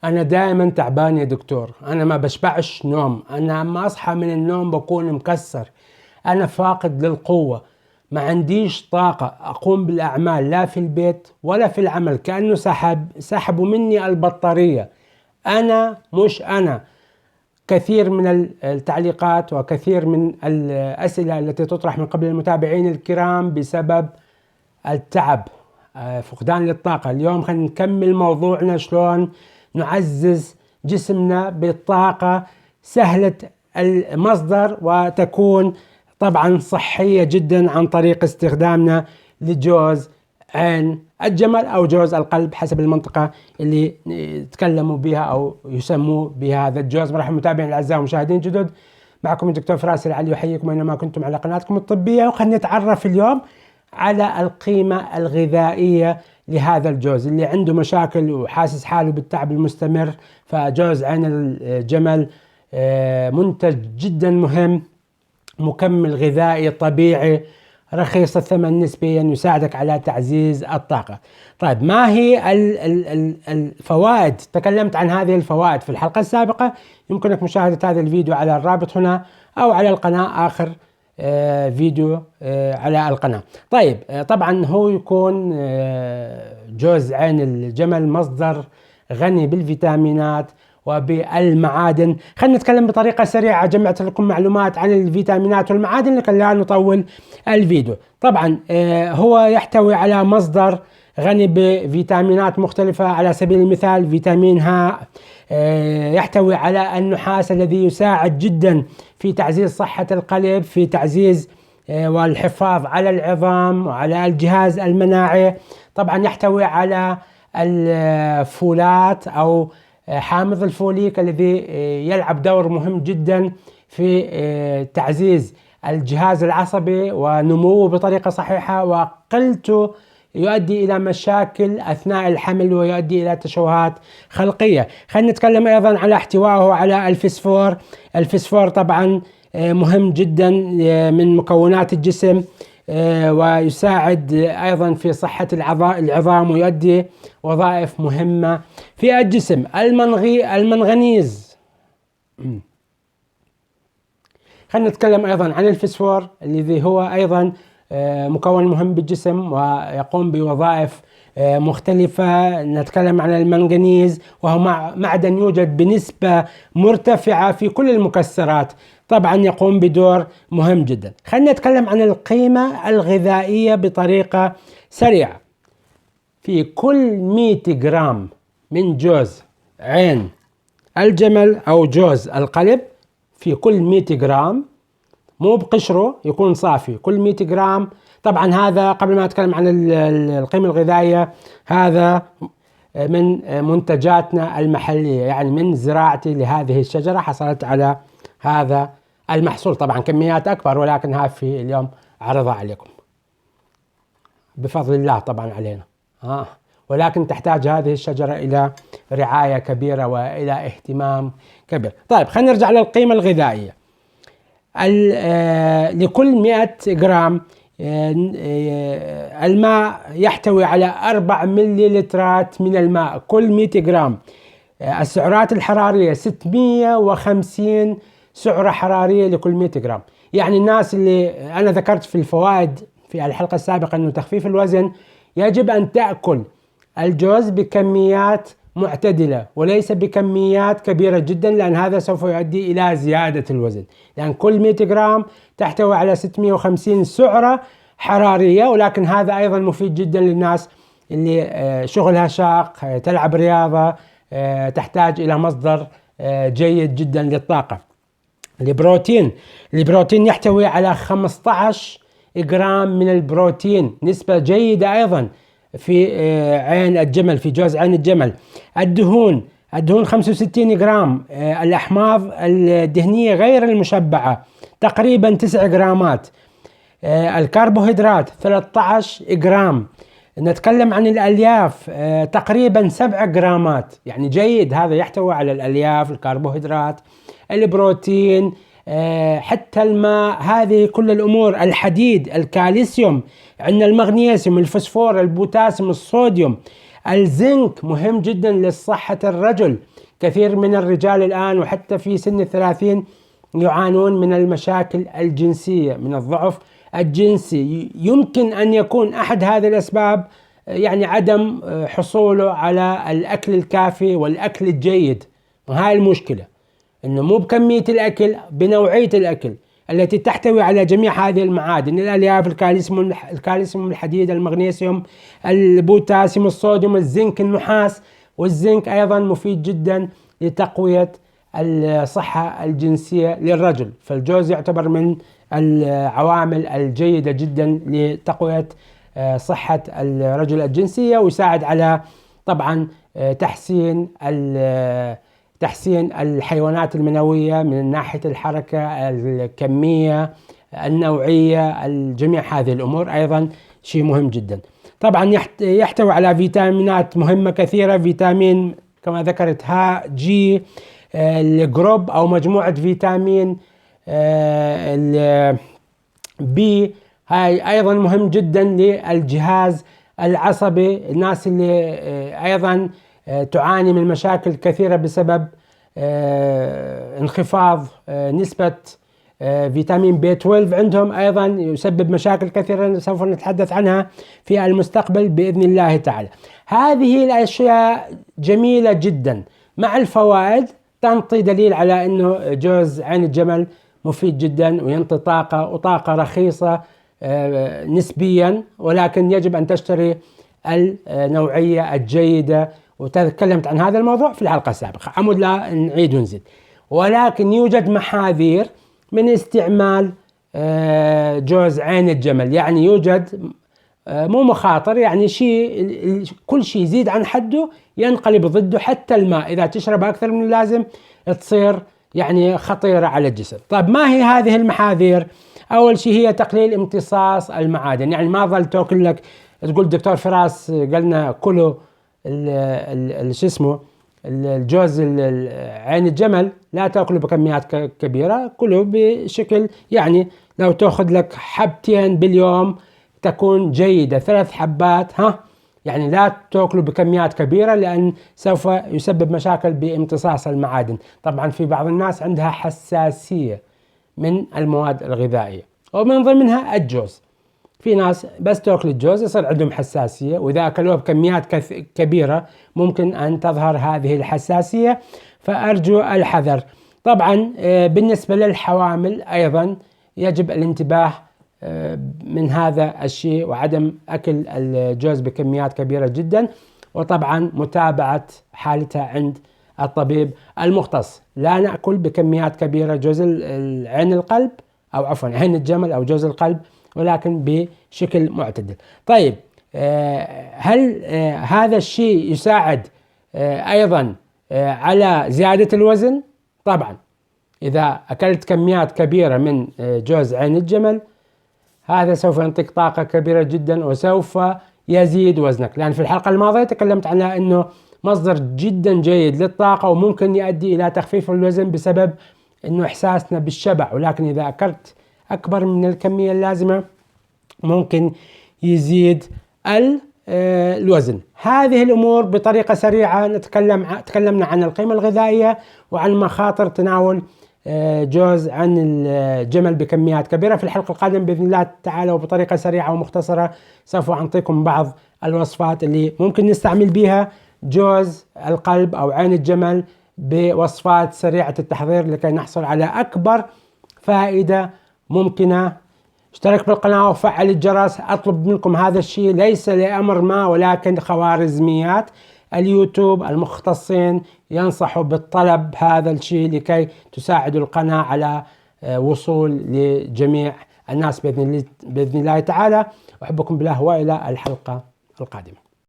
أنا دائما تعبان يا دكتور. أنا ما بشبعش نوم. أنا أما أصحى من النوم بكون مكسر. أنا فاقد للقوة. ما عنديش طاقة أقوم بالأعمال لا في البيت ولا في العمل. كأنه سحبوا مني البطارية. أنا مش أنا. كثير من التعليقات وكثير من الأسئلة التي تطرح من قبل المتابعين الكرام بسبب التعب، فقدان للطاقة. اليوم خلينا نكمل موضوعنا شلون نعزز جسمنا بالطاقة سهلة المصدر وتكون طبعا صحية جدا عن طريق استخدامنا لجوز عين الجمل أو جوز القلب حسب المنطقة اللي يتكلموا بها أو يسموا بها هذا الجوز. مرحبا متابعين الأعزاء ومشاهدين جدد، معكم الدكتور فراس العلي يحييكم أينما كنتم على قناتكم الطبية. وخلينا نتعرف اليوم على القيمة الغذائية لهذا الجوز اللي عنده مشاكل وحاسس حاله بالتعب المستمر. فجوز عين الجمل منتج جدا مهم، مكمل غذائي طبيعي رخيص الثمن نسبيا، يساعدك على تعزيز الطاقة. طيب، ما هي الفوائد؟ تكلمت عن هذه الفوائد في الحلقة السابقة، يمكنك مشاهدة هذا الفيديو على الرابط هنا أو على القناة آخر فيديو على القناة. طيب، طبعا هو يكون جوز عين الجمل مصدر غني بالفيتامينات وبالمعادن. خلينا نتكلم بطريقة سريعة، جمعت لكم معلومات عن الفيتامينات والمعادن لكي لا نطول الفيديو. طبعا هو يحتوي على مصدر غني بفيتامينات مختلفة. على سبيل المثال فيتامين ه يحتوي على النحاس الذي يساعد جدا في تعزيز صحة القلب، في تعزيز والحفاظ على العظام وعلى الجهاز المناعي. طبعا يحتوي على الفولات أو حامض الفوليك الذي يلعب دور مهم جدا في تعزيز الجهاز العصبي ونموه بطريقة صحيحة، وقلته يؤدي إلى مشاكل أثناء الحمل ويؤدي إلى تشوهات خلقية. خلينا نتكلم أيضا على احتوائه على الفسفور. الفسفور طبعا مهم جدا من مكونات الجسم، ويساعد أيضا في صحة العظام ويؤدي وظائف مهمة في الجسم. المنغنيز. خلينا نتكلم أيضا عن الفسفور الذي هو أيضا مكون مهم بالجسم ويقوم بوظائف مختلفة. نتكلم عن المنغنيز وهو معدن يوجد بنسبة مرتفعة في كل المكسرات، طبعا يقوم بدور مهم جدا. خلينا نتكلم عن القيمة الغذائية بطريقة سريعة. في كل 100 جرام من جوز عين الجمل أو جوز القلب، في كل 100 جرام، مو بقشره، يكون صافي، كل 100 جرام. طبعا هذا قبل ما أتكلم عن القيمة الغذائية، هذا من منتجاتنا المحلية، يعني من زراعتي لهذه الشجرة حصلت على هذا المحصول. طبعا كميات أكبر، ولكن ها في اليوم عرضها عليكم بفضل الله طبعا علينا. ولكن تحتاج هذه الشجرة إلى رعاية كبيرة وإلى اهتمام كبير. طيب، خلينا نرجع للقيمة الغذائية. لكل 100 جرام الماء يحتوي على 4 مليلترات من الماء كل 100 جرام. السعرات الحرارية 650 سعرة حرارية لكل 100 جرام. يعني الناس اللي أنا ذكرت في الفوائد في الحلقة السابقة أنه تخفيف الوزن، يجب أن تأكل الجوز بكميات معتدلة وليس بكميات كبيرة جدا، لأن هذا سوف يؤدي إلى زيادة الوزن. لأن كل 100 جرام تحتوي على 650 سعرة حرارية، ولكن هذا أيضا مفيد جدا للناس اللي شغلها شاق، تلعب رياضة، تحتاج إلى مصدر جيد جدا للطاقة. البروتين يحتوي على 15 جرام من البروتين، نسبة جيدة أيضا في عين الجمل، في جوز عين الجمل. الدهون 65 جرام. الأحماض الدهنية غير المشبعة تقريبا 9 جرامات. الكربوهيدرات 13 جرام. نتكلم عن الألياف تقريبا 7 جرامات، يعني جيد. هذا يحتوي على الألياف، الكربوهيدرات، البروتين، حتى الماء، هذه كل الأمور. الحديد، الكالسيوم، عندنا المغنيسيوم، الفوسفور، البوتاسيوم، الصوديوم، الزنك مهم جدا لصحة الرجل. كثير من الرجال الآن وحتى في سن 30 يعانون من المشاكل الجنسية، من الضعف الجنسي. يمكن أن يكون أحد هذه الأسباب يعني عدم حصوله على الأكل الكافي والأكل الجيد. وهاي المشكلة، إنه مو بكمية الأكل، بنوعية الأكل التي تحتوي على جميع هذه المعادن: الألياف، الكالسيوم، الحديد، المغنيسيوم، البوتاسيوم، الصوديوم، الزنك، النحاس. والزنك أيضا مفيد جدا لتقوية الصحة الجنسية للرجل، فالجوز يعتبر من العوامل الجيدة جدا لتقوية صحة الرجل الجنسية، ويساعد على طبعا تحسين الحيوانات المنوية من ناحية الحركة، الكمية، النوعية، جميع هذه الأمور أيضا شيء مهم جدا. طبعا يحتوي على فيتامينات مهمة كثيرة، فيتامين كما ذكرت ها جي، الجروب أو مجموعة فيتامين بي، هاي أيضا مهم جدا للجهاز العصبي. الناس اللي أيضا تعاني من مشاكل كثيرة بسبب انخفاض نسبة فيتامين بي 12 عندهم، أيضا يسبب مشاكل كثيرة سوف نتحدث عنها في المستقبل بإذن الله تعالى. هذه الأشياء جميلة جدا مع الفوائد تنطي دليل على أنه جوز عين الجمل مفيد جدا وينطي طاقة، وطاقة رخيصة نسبيا، ولكن يجب أن تشتري النوعية الجيدة، وتكلمت عن هذا الموضوع في الحلقة السابقة، عمود لا نعيد ونزيد. ولكن يوجد محاذير من استعمال جوز عين الجمل، يعني يوجد مو مخاطر، يعني كل شيء يزيد عن حده ينقلب ضده. حتى الماء إذا تشرب أكثر من اللازم تصير يعني خطيرة على الجسم. طيب ما هي هذه المحاذير؟ أول شيء هي تقليل امتصاص المعادن، يعني ما ظل تاكل لك تقول دكتور فراس قالنا كلوا شو اسمه الجوز عين الجمل لا تاكله بكميات كبيرة، كله بشكل يعني لو تاخذ لك حبتين باليوم تكون جيدة، 3 حبات يعني لا تاكله بكميات كبيرة لأن سوف يسبب مشاكل بامتصاص المعادن. طبعا في بعض الناس عندها حساسية من المواد الغذائية ومن ضمنها الجوز. في ناس بس تاكل الجوز يصير عندهم حساسية، وإذا أكلوه بكميات كبيرة ممكن أن تظهر هذه الحساسية، فأرجو الحذر. طبعا بالنسبة للحوامل أيضا يجب الانتباه من هذا الشيء وعدم أكل الجوز بكميات كبيرة جدا، وطبعا متابعة حالتها عند الطبيب المختص. لا نأكل بكميات كبيرة جوز عين القلب أو عفوا عين الجمل أو جوز القلب، ولكن بشكل معتدل. طيب هل هذا الشيء يساعد أيضا على زيادة الوزن؟ طبعا إذا أكلت كميات كبيرة من جوز عين الجمل هذا سوف ينطيك طاقة كبيرة جدا وسوف يزيد وزنك، لأن في الحلقة الماضية تكلمت عنها أنه مصدر جدا جيد للطاقة وممكن يؤدي إلى تخفيف الوزن بسبب أنه إحساسنا بالشبع، ولكن إذا أكلت أكبر من الكمية اللازمة ممكن يزيد الوزن. هذه الأمور بطريقة سريعة تكلمنا عن القيمة الغذائية وعن مخاطر تناول جوز عن الجمل بكميات كبيرة. في الحلقة القادمة بإذن الله تعالى وبطريقة سريعة ومختصرة سوف أعطيكم بعض الوصفات اللي ممكن نستعمل بها جوز القلب أو عين الجمل بوصفات سريعة التحضير لكي نحصل على أكبر فائدة ممكنة. اشترك بالقناة وفعل الجرس. أطلب منكم هذا الشيء ليس لأمر ما، ولكن خوارزميات اليوتيوب المختصين ينصحوا بالطلب هذا الشيء لكي تساعدوا القناة على وصول لجميع الناس بإذن الله تعالى. أحبكم بالله وإلى الحلقة القادمة.